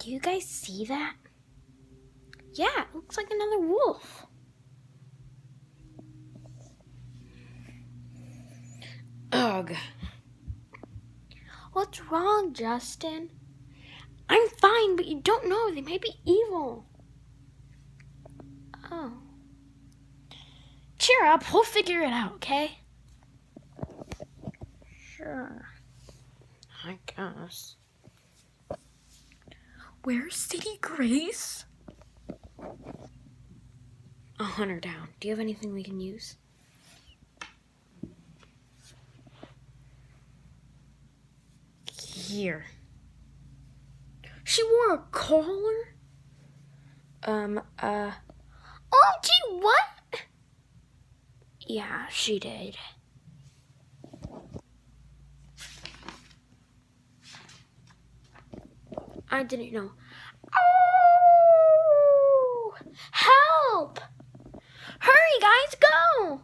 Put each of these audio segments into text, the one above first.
Do you guys see that? Yeah, it looks like another wolf. Ugh. What's wrong, Justin? I'm fine, but you don't know. They might be evil. Oh. Cheer up. We'll figure it out, okay? Sure. I guess. Where's Sadie Grace? I'll hunt her down. Do you have anything we can use? Here. She wore a collar? Oh, gee, what? Yeah, she did. I didn't know. Oh! Help! Hurry, guys, go!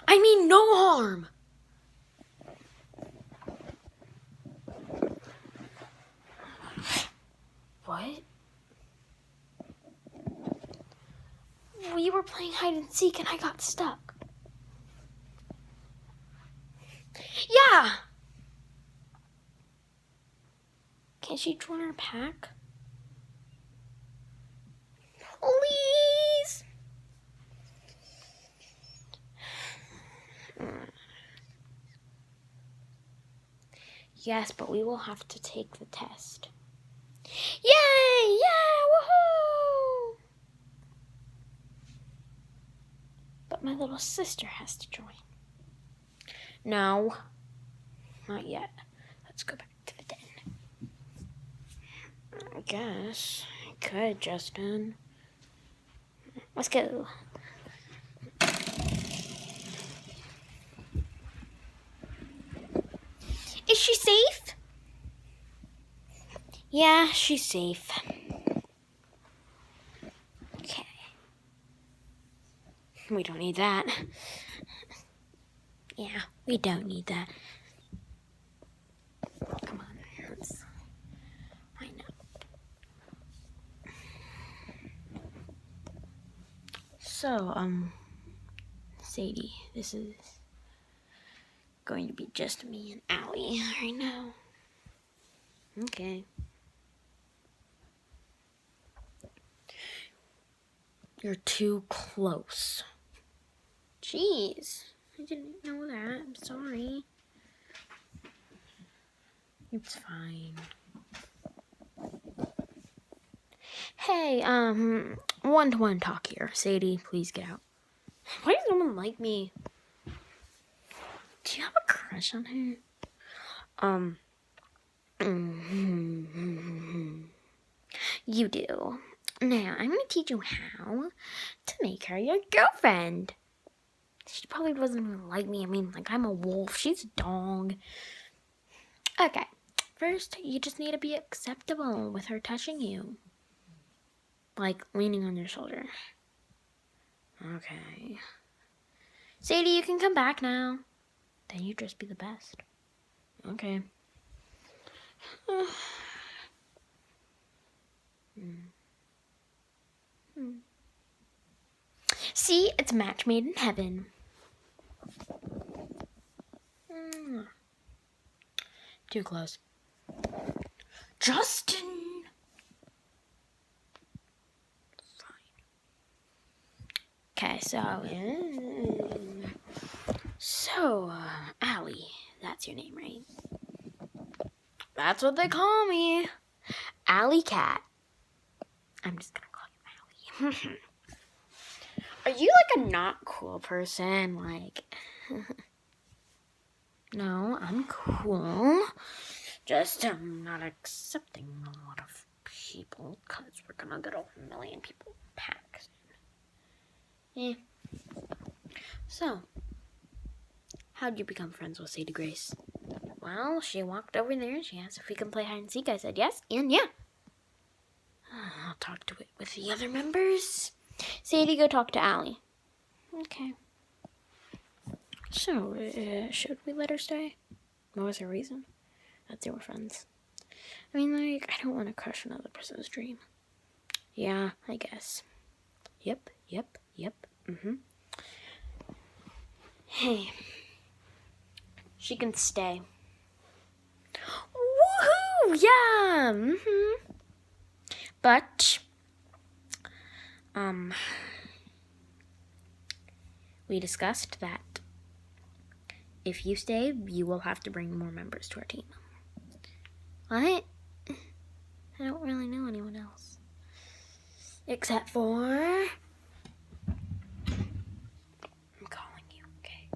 I mean, no harm. What? We were playing hide and seek and I got stuck. Yeah! Can she join our pack? Please! Yes, but we will have to take the test. Yay! Yeah! Woohoo! But my little sister has to join. No, not yet. Let's go back to the den. I guess I could, Justin. Let's go. Is she safe? Yeah, she's safe. Okay. We don't need that. Yeah, we don't need that. Come on, let's line up. So, Sadie, this is going to be just me and Allie right now. Okay. You're too close. Jeez, I didn't know that. I'm sorry. It's fine. Hey, one-to-one talk here. Sadie, please get out. Why does no one like me? Do you have a crush on her? You do. Now, I'm going to teach you how to make her your girlfriend. She probably doesn't even like me. I mean, like, I'm a wolf. She's a dog. Okay. First, you just need to be acceptable with her touching you. Like, leaning on your shoulder. Okay. Sadie, you can come back now. Then you just be the best. Okay. See, it's a match made in heaven. Too close. Justin! Fine. Okay, so, Allie, that's your name, right? That's what they call me. Alley Cat. I'm just gonna call you Allie. Are you like a not cool person? Like, no, I'm cool. Just not accepting a lot of people because we're gonna get a million people packs. Yeah. So, how'd you become friends with Sadie Grace? Well, she walked over there and she asked if we can play hide and seek. I said yes, and yeah. I'll talk to it with the other members. Sadie, go talk to Allie. Okay. So, should we let her stay? What was her reason? That they were friends. I mean, like, I don't want to crush another person's dream. Yeah, I guess. Yep. Hey, she can stay. Woohoo! Yeah! But, we discussed that if you stay, you will have to bring more members to our team. What? I don't really know anyone else. Except for... I'm calling you, okay?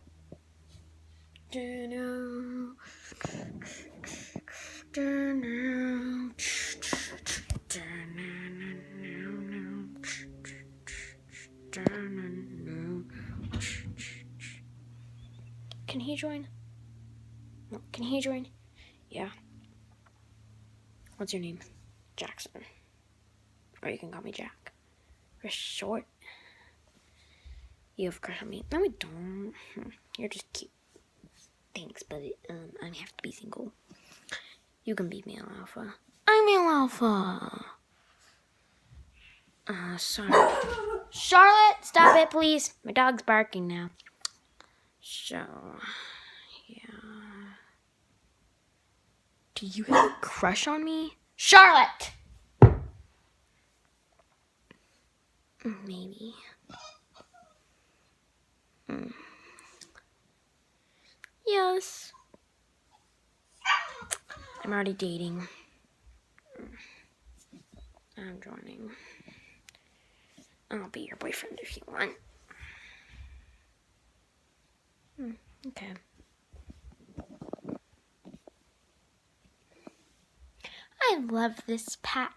Can he join? No, can he join? Yeah. What's your name? Jackson. Or you can call me Jack. We're short. You have a crush on me. No, I don't. You're just cute. Thanks, but I have to be single. You can be male alpha. I'm male alpha. Sorry. Charlotte, stop it, please. My dog's barking now. So, yeah. Do you have a crush on me? Charlotte! Maybe. Yes. I'm already dating. I'm joining. I'll be your boyfriend if you want. Okay. I love this pack.